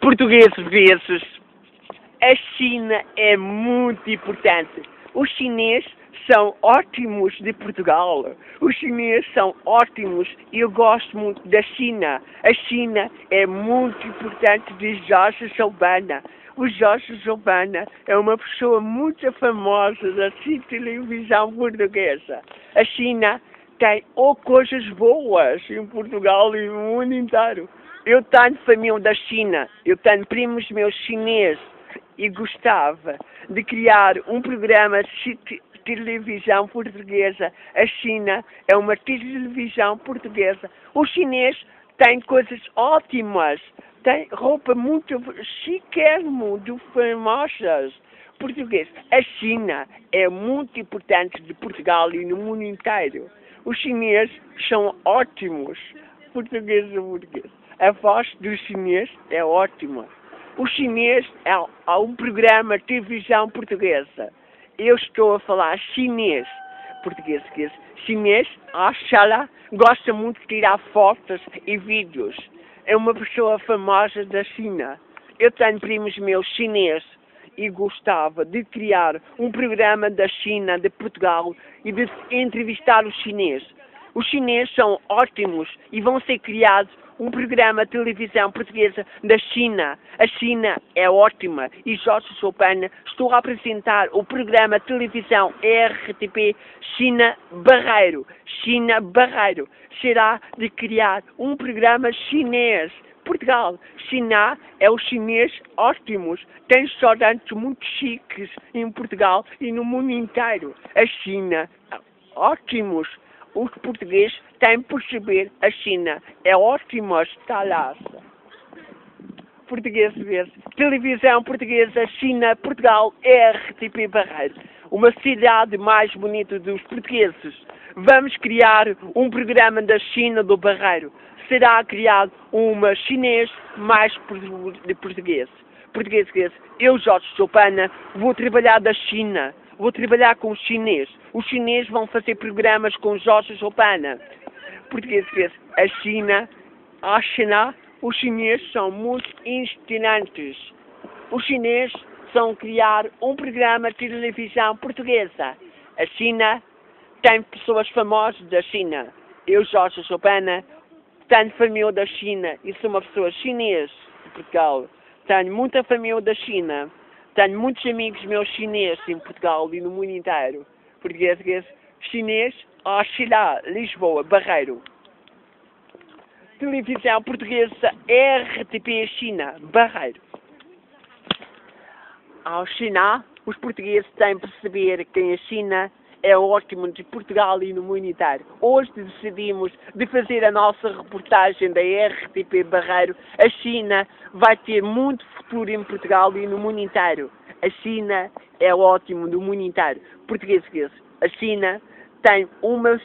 Portugueses versus a China é muito importante. Os chineses são ótimos de Portugal. Os chineses são ótimos e eu gosto muito da China. A China é muito importante de Jorge Salvana. O Jorge Salvana é uma pessoa muito famosa da televisão portuguesa. A China tem coisas boas em Portugal e no mundo inteiro. Eu tenho família da China, eu tenho primos meus chineses e gostava de criar um programa de televisão portuguesa. A China é uma televisão portuguesa. Os chineses têm coisas ótimas, têm roupa muito chique, muito famosas. Português. A China é muito importante de Portugal e no mundo inteiro. Os chineses são ótimos. Português. A voz do chinês é ótima. O chinês é um programa de televisão portuguesa. Eu estou a falar chinês. Português. Chinês, Xalá, gosta muito de tirar fotos e vídeos. É uma pessoa famosa da China. Eu tenho primos meus chineses e gostava de criar um programa da China, de Portugal e de entrevistar os chineses. Os chineses são ótimos e vão ser criados um programa de televisão portuguesa da China. A China é ótima e Jorge Salvana estou a apresentar o programa de televisão RTP China Barreiro. China Barreiro será de criar um programa chinês. Portugal. China é os chineses ótimos. Tem restaurantes muito chiques em Portugal e no mundo inteiro. A China, ótimos. Os portugueses têm que perceber a China. É ótima está lá. Português versus televisão portuguesa, China, Portugal, RTP Barreiro. Uma cidade mais bonita dos portugueses. Vamos criar um programa da China do Barreiro. Será criado uma chinês mais de português. Português. Eu, Jorge Salvana, vou trabalhar da China. Vou trabalhar com os chineses. Os chineses vão fazer programas com Jorge Salvana. Português. A China, os chineses são muito instigantes. Os chineses vão criar um programa de televisão portuguesa. A China tem pessoas famosas da China. Eu, Jorge Salvana, tenho família da China e sou uma pessoa chinesa de Portugal. Tenho muita família da China. Tenho muitos amigos meus chineses em Portugal e no mundo inteiro. Português. Chinês, Xilá, Lisboa, Barreiro. Televisão portuguesa, RTP China, Barreiro. Ao China, os portugueses têm que perceber que a China é ótimo de Portugal e no mundo inteiro. Hoje decidimos de fazer a nossa reportagem da RTP Barreiro. A China vai ter muito futuro em Portugal e no mundo inteiro. A China é ótimo no mundo inteiro. Português. A China tem umas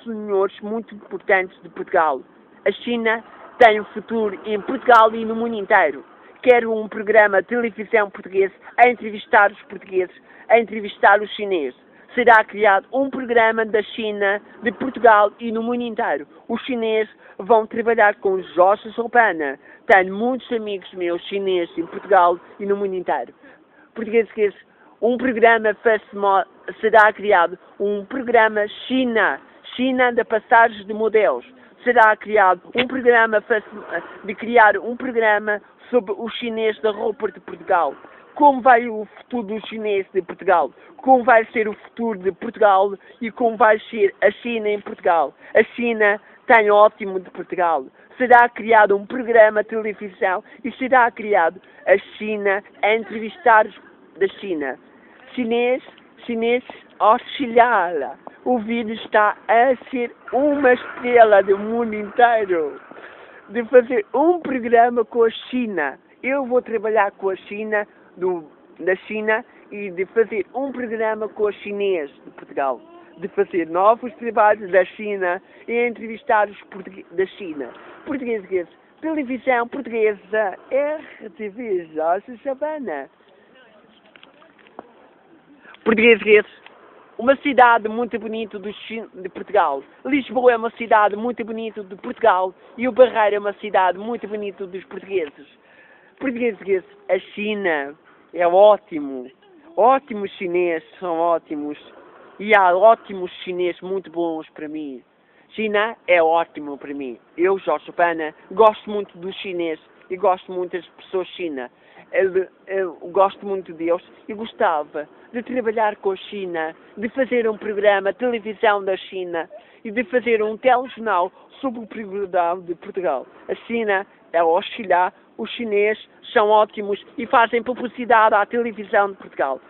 senhores muito importantes de Portugal. A China tem um futuro em Portugal e no mundo inteiro. Quero um programa de televisão português a entrevistar os portugueses, a entrevistar os chineses. Será criado um programa da China, de Portugal e no mundo inteiro. Os chineses vão trabalhar com Jorge Salvana. Tenho muitos amigos meus chineses em Portugal e no mundo inteiro. Português. Um programa será criado, um programa China da passagem de modelos. Será criado um programa de criar um programa sobre os chineses da roupa de Portugal. Como vai o futuro dos chineses de Portugal? Como vai ser o futuro de Portugal e como vai ser a China em Portugal? A China tem ótimo de Portugal. Será criado um programa de televisão e será criado a China a entrevistar da China. Chinês, oscilala. O vídeo está a ser uma estrela do mundo inteiro. De fazer um programa com a China. Eu vou trabalhar com a China, da China, e de fazer um programa com os chineses de Portugal. De fazer novos trabalhos da China e entrevistar os da China. Português. Televisão portuguesa, RTV Jorge Salvana. Português. Uma cidade muito bonita de Portugal. Lisboa é uma cidade muito bonita de Portugal e o Barreiro é uma cidade muito bonita dos portugueses. Português, a China é ótimo. Ótimos chineses são ótimos. E há ótimos chineses muito bons para mim. China é ótimo para mim. Eu, Jorge Pana, gosto muito dos chineses e gosto muito das pessoas China. Eu gosto muito deles e gostava de trabalhar com a China, de fazer um programa de televisão da China e de fazer um telejornal sobre o Portugal de Portugal. A China é oscilar, os chineses são ótimos e fazem publicidade à televisão de Portugal.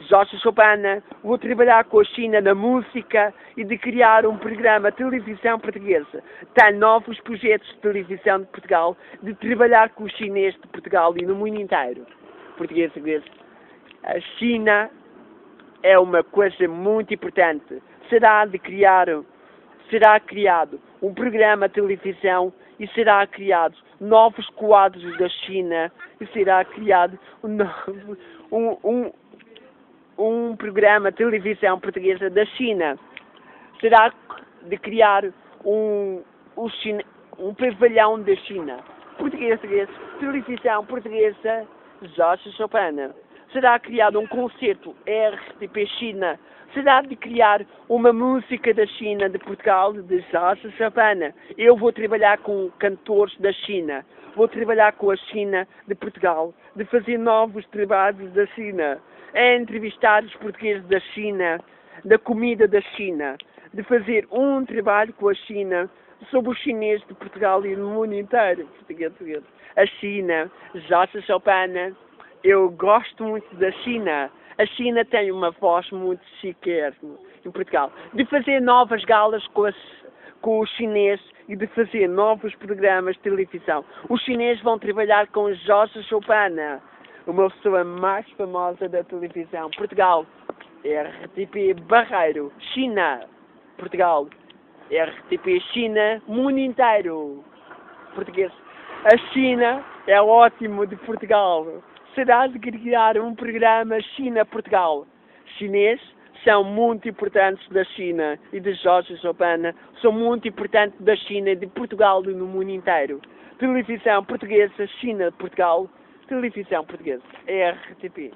Jorge Chopana, vou trabalhar com a China na música e de criar um programa de televisão portuguesa. Tenho novos projetos de televisão de Portugal, de trabalhar com os chineses de Portugal e no mundo inteiro. Português. A China é uma coisa muito importante. Será criado um programa de televisão e será criado novos quadros da China e será criado um programa de televisão portuguesa da China. Será de criar um pavilhão da China. Português, televisão portuguesa, Jorge Chopana. Será criado um concerto RTP China. Será de criar uma música da China, de Portugal, de Jorge Chopana. Eu vou trabalhar com cantores da China. Vou trabalhar com a China de Portugal, de fazer novos trabalhos da China. É entrevistar os portugueses da China, da comida da China, de fazer um trabalho com a China sobre os chineses de Portugal e no mundo inteiro. Português. A China, Jorge Chopana, eu gosto muito da China. A China tem uma voz muito chique em Portugal. De fazer novas galas com os chineses e de fazer novos programas de televisão. Os chineses vão trabalhar com Jorge Chopana, uma pessoa mais famosa da televisão. Portugal, RTP Barreiro. China, Portugal, RTP China, mundo inteiro. Português. A China é ótimo de Portugal. Será de criar um programa China-Portugal. Chineses são muito importantes da China e de Jorge Chopana. São muito importantes da China, de Portugal e no mundo inteiro. Televisão portuguesa, China, Portugal. Televisão portuguesa, RTP.